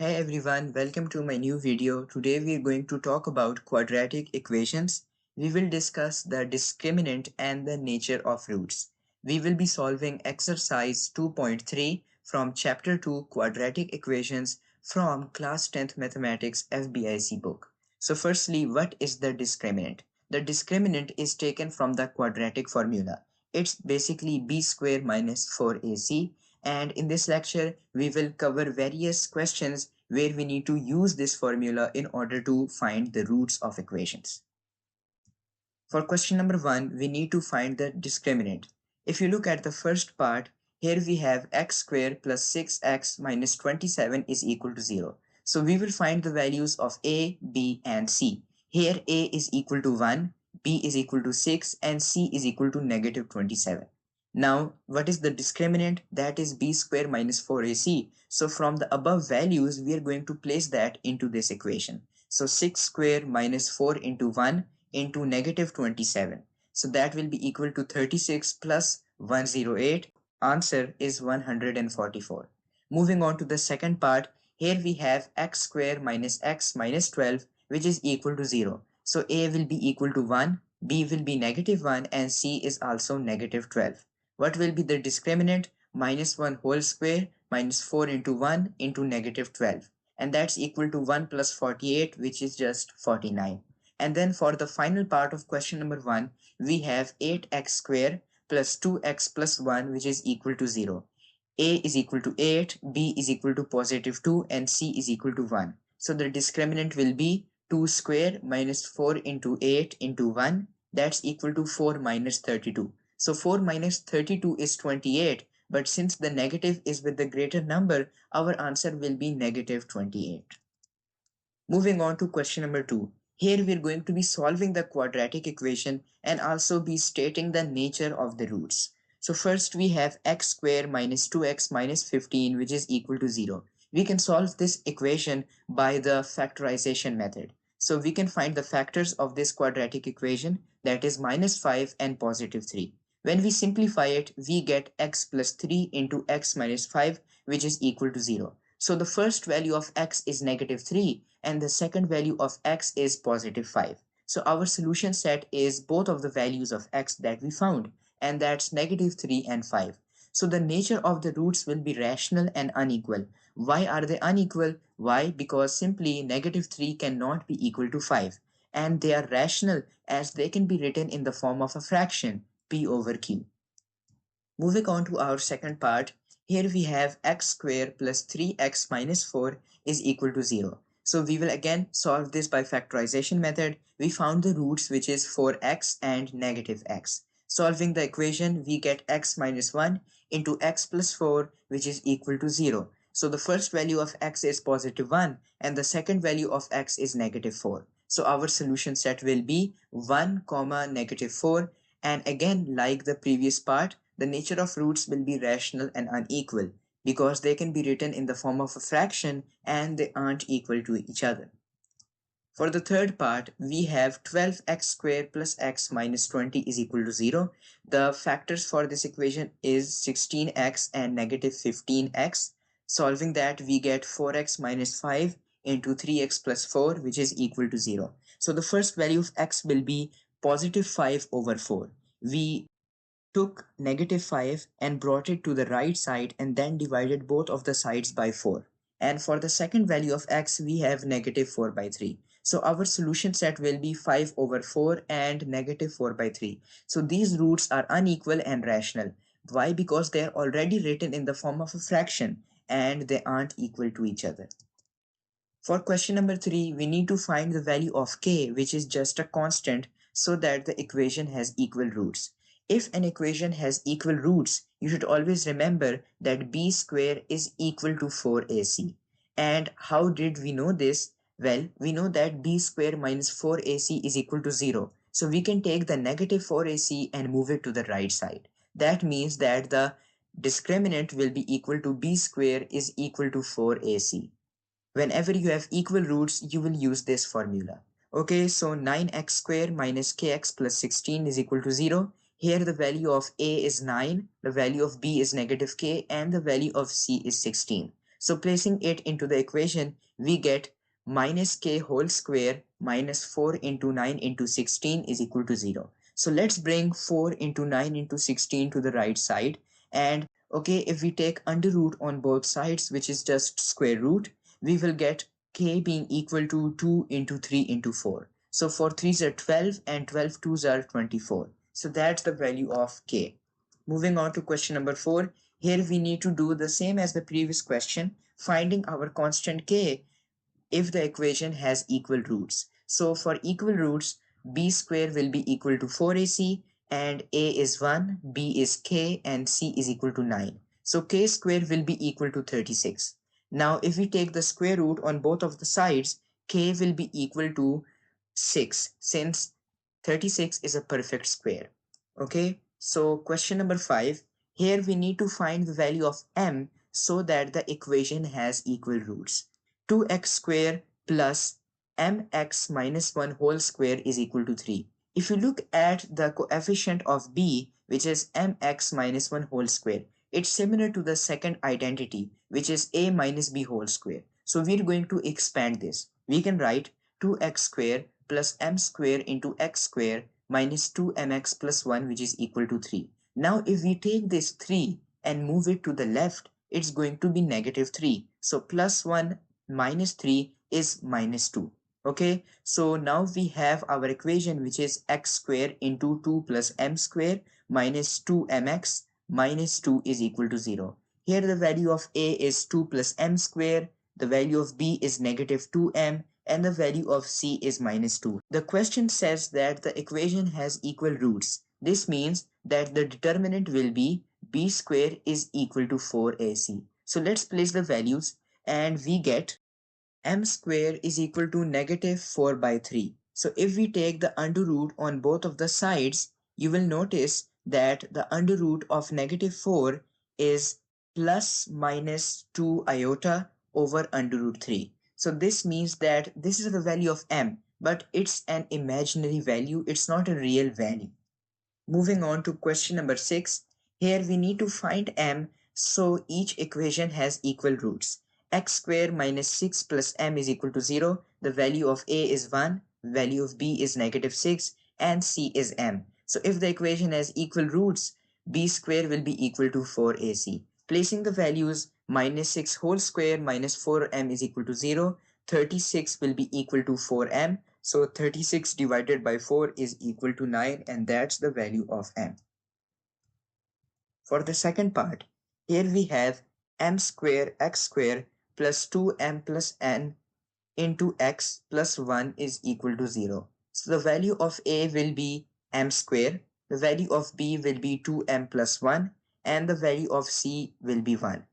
Hey everyone, welcome to my new video. Today we are going to talk about quadratic equations. We will discuss the discriminant and the nature of roots. We will be solving exercise 2.3 from chapter 2 quadratic equations from class 10th Mathematics FBISE book. So firstly, what is the discriminant? The discriminant is taken from the quadratic formula. It's basically b square minus 4ac, and in this lecture we will cover various questions where we need to use this formula in order to find the roots of equations. For question number 1, we need to find the discriminant. If you look at the first part, here we have x squared plus 6x minus 27 is equal to 0. So we will find the values of a, b and c. Here a is equal to 1, b is equal to 6 and c is equal to negative 27. Now, what is the discriminant? That is b square minus 4ac. So from the above values, we are going to place that into this equation. So 6 square minus 4 into 1 into negative 27. So that will be equal to 36 plus 108. Answer is 144. Moving on to the second part, here we have x square minus x minus 12, which is equal to 0. So a will be equal to 1, b will be negative 1 and c is also negative 12. What will be the discriminant? Minus 1 whole square minus 4 into 1 into negative 12. And that's equal to 1 plus 48, which is just 49. And then for the final part of question number 1, we have 8x square plus 2x plus 1, which is equal to 0. A is equal to 8, B is equal to positive 2, and C is equal to 1. So the discriminant will be 2 square minus 4 into 8 into 1. That's equal to 4 minus 32. So 4 minus 32 is 28. But since the negative is with the greater number, our answer will be negative 28. Moving on to question number 2. Here we are going to be solving the quadratic equation and also be stating the nature of the roots. So first we have x squared minus 2x minus 15, which is equal to 0. We can solve this equation by the factorization method. So we can find the factors of this quadratic equation, that is minus 5 and positive 3. When we simplify it, we get x plus 3 into x minus 5, which is equal to 0. So the first value of x is negative 3 and the second value of x is positive 5. So our solution set is both of the values of x that we found, and that's negative 3 and 5. So the nature of the roots will be rational and unequal. Why are they unequal? Why? Because simply negative 3 cannot be equal to 5, and they are rational as they can be written in the form of a fraction, p over q. Moving on to our second part, here we have x squared plus 3x minus 4 is equal to 0. So we will again solve this by factorization method. We found the roots, which is 4x and negative x. Solving the equation, we get x minus 1 into x plus 4, which is equal to 0. So the first value of x is positive 1 and the second value of x is negative 4. So our solution set will be 1, negative 4. And again, like the previous part, the nature of roots will be rational and unequal because they can be written in the form of a fraction and they aren't equal to each other. For the third part, we have 12x squared plus x minus 20 is equal to 0. The factors for this equation is 16x and negative 15x. Solving that, we get 4x minus 5 into 3x plus 4, which is equal to 0. So the first value of x will be positive 5 over 4. We took negative 5 and brought it to the right side and then divided both of the sides by 4. And for the second value of x, we have negative 4 by 3. So our solution set will be 5 over 4 and negative 4 by 3. So these roots are unequal and rational. Why? Because they are already written in the form of a fraction and they aren't equal to each other. For question number 3, we need to find the value of k, which is just a constant, so that the equation has equal roots. If an equation has equal roots, you should always remember that b square is equal to 4ac. And how did we know this? Well, we know that b square minus 4ac is equal to 0. So we can take the negative 4ac and move it to the right side. That means that the discriminant will be equal to b square is equal to 4ac. Whenever you have equal roots, you will use this formula. Okay, so 9x squared minus kx plus 16 is equal to 0. Here the value of a is 9, the value of b is negative k, and the value of c is 16. So placing it into the equation, we get minus k whole square minus 4 into 9 into 16 is equal to 0. So let's bring 4 into 9 into 16 to the right side. And okay, if we take under root on both sides, which is just square root, we will get k being equal to 2 into 3 into 4. So 4 3s are 12 and 12 2s are 24. So that's the value of k. Moving on to question number 4. Here we need to do the same as the previous question, finding our constant k if the equation has equal roots. So for equal roots, b square will be equal to 4ac, and a is 1, b is k, and c is equal to 9. So k square will be equal to 36. Now if we take the square root on both of the sides, k will be equal to 6, since 36 is a perfect square. Okay, so question number 5. Here we need to find the value of m so that the equation has equal roots. 2x square plus mx minus 1 whole square is equal to 3. If you look at the coefficient of b, which is mx minus 1 whole square, it's similar to the second identity, which is a minus b whole square. So we're going to expand this. We can write 2x square plus m square into x square minus 2mx plus 1, which is equal to 3. Now if we take this 3 and move it to the left, it's going to be negative 3. So plus 1 minus 3 is minus 2. Okay, so now we have our equation, which is x square into 2 plus m square minus 2mx minus 2 is equal to 0. Here the value of a is 2 plus m square, the value of b is negative 2m, and the value of c is minus 2. The question says that the equation has equal roots. This means that the determinant will be b square is equal to 4ac. So let's place the values, and we get m square is equal to negative 4 by 3. So if we take the under root on both of the sides, you will notice that the under root of negative 4 is plus minus 2 iota over under root 3. So this means that this is the value of m, but it's an imaginary value, it's not a real value. Moving on to question number 6. Here we need to find m so each equation has equal roots. X square minus 6 plus m is equal to 0. The value of a is 1, value of b is negative 6, and c is m. So if the equation has equal roots, b square will be equal to 4ac. Placing the values, minus 6 whole square minus 4m is equal to 0. 36 will be equal to 4m. So 36 divided by 4 is equal to 9, and that's the value of m. For the second part, here we have m square x square plus 2m plus n into x plus 1 is equal to 0. So the value of a will be m square, the value of b will be 2m plus 1, and the value of c will be 1.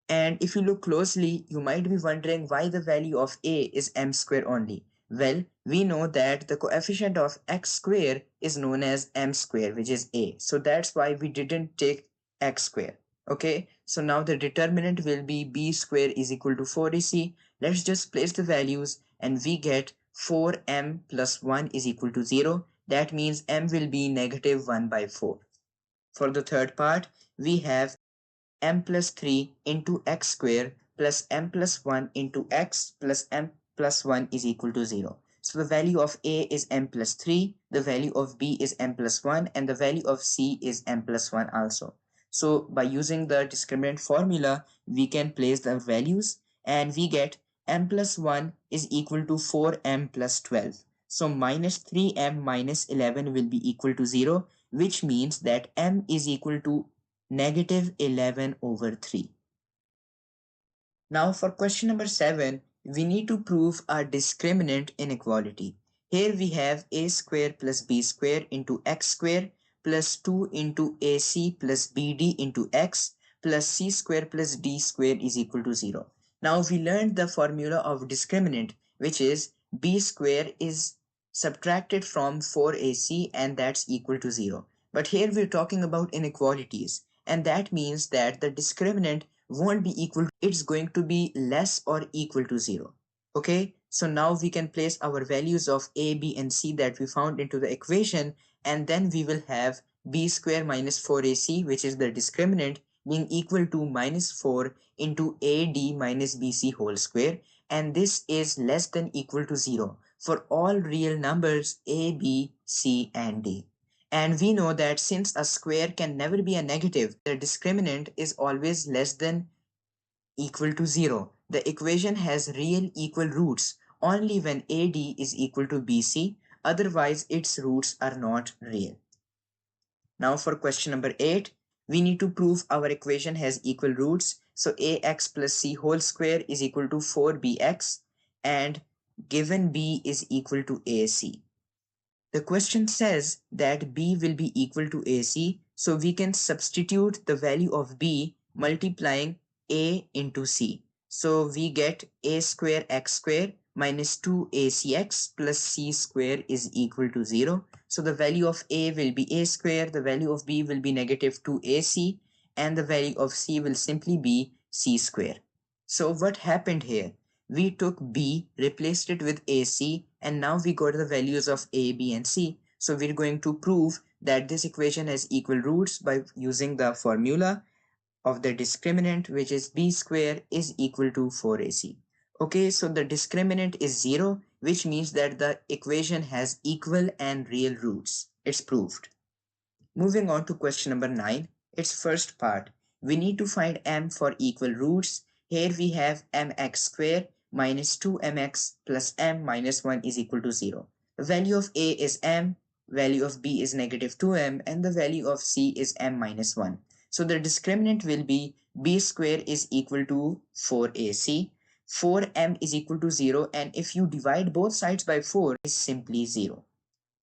And if you look closely, you might be wondering why the value of a is m square only. Well, we know that the coefficient of x square is known as m square, which is a. So that's why we didn't take x square. Okay, so now the determinant will be b square is equal to 4ac. Let's just place the values, and we get 4m plus 1 is equal to 0. That means m will be negative 1 by 4. For the third part, we have m plus 3 into x square plus m plus 1 into x plus m plus 1 is equal to 0. So the value of a is m plus 3, the value of b is m plus 1, and the value of c is m plus 1 also. So by using the discriminant formula, we can place the values, and we get m plus 1 is equal to 4m plus 12. So minus 3m minus 11 will be equal to 0, which means that m is equal to negative 11 over 3. Now for question number 7, we need to prove a discriminant inequality. Here we have a square plus b square into x square plus 2 into ac plus bd into x plus c square plus d square is equal to 0. Now we learned the formula of discriminant, which is b square is subtracted from 4ac, and that's equal to 0. But here we're talking about inequalities, and that means that the discriminant won't be equal, it's going to be less or equal to 0. Okay, so now we can place our values of a, b, and c that we found into the equation, and then we will have b square minus 4ac, which is the discriminant, being equal to minus 4 into AD minus BC whole square, and this is less than equal to 0 for all real numbers A, B, C, and D. And we know that since a square can never be a negative, the discriminant is always less than equal to 0. The equation has real equal roots only when AD is equal to BC, otherwise its roots are not real. Now for question number 8, we need to prove our equation has equal roots. So ax plus c whole square is equal to 4bx, and given b is equal to ac. The question says that b will be equal to ac, so we can substitute the value of b multiplying a into c. So we get a square x square minus 2acx plus c square is equal to 0. So the value of a will be a square, the value of b will be negative 2ac, and the value of c will simply be c square. So what happened here? We took b, replaced it with ac, and now we got the values of a, b, and c. So we're going to prove that this equation has equal roots by using the formula of the discriminant, which is b square is equal to 4ac. Okay, so the discriminant is 0, which means that the equation has equal and real roots. It's proved. Moving on to question number 9, its first part. We need to find m for equal roots. Here we have mx square minus 2mx plus m minus 1 is equal to 0. The value of a is m, value of b is negative 2m, and the value of c is m minus 1. So the discriminant will be b square is equal to 4ac, 4m is equal to 0, and if you divide both sides by 4, is simply 0.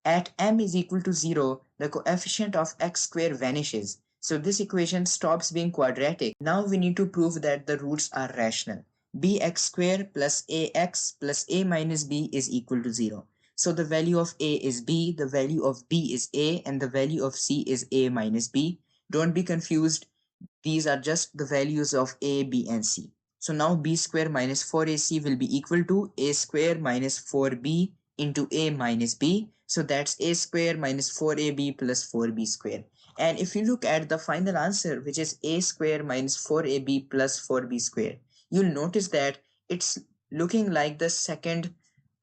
At m is equal to 0, the coefficient of x square vanishes. So this equation stops being quadratic. Now we need to prove that the roots are rational. Bx square plus ax plus a minus b is equal to 0. So the value of a is b, the value of b is a, and the value of c is a minus b. Don't be confused. These are just the values of a, b, and c. So now b square minus 4ac will be equal to a square minus 4b into a minus b. So that's a square minus 4ab plus 4b square. And if you look at the final answer, which is a square minus 4ab plus 4b square, you'll notice that it's looking like the second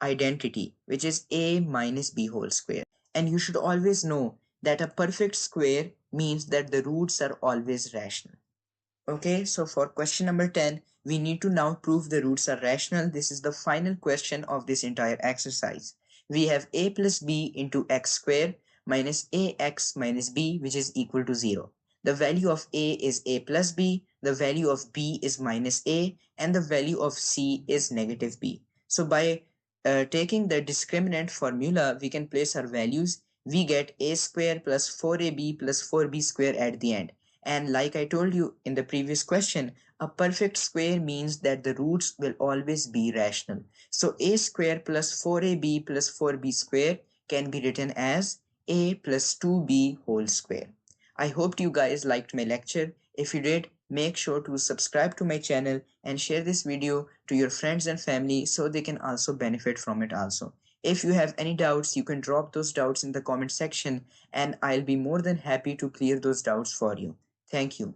identity, which is a minus b whole square. And you should always know that a perfect square means that the roots are always rational. Okay, so for question number 10, we need to now prove the roots are rational. This is the final question of this entire exercise. We have a plus b into x square minus ax minus b, which is equal to 0. The value of a is a plus b, the value of b is minus a, and the value of c is negative b. So by taking the discriminant formula, we can place our values. We get a square plus 4ab plus 4b square at the end. And like I told you in the previous question, a perfect square means that the roots will always be rational. So a square plus 4ab plus 4b square can be written as a plus 2b whole square. I hope you guys liked my lecture. If you did, make sure to subscribe to my channel and share this video to your friends and family so they can also benefit from it also. If you have any doubts, you can drop those doubts in the comment section and I'll be more than happy to clear those doubts for you. Thank you.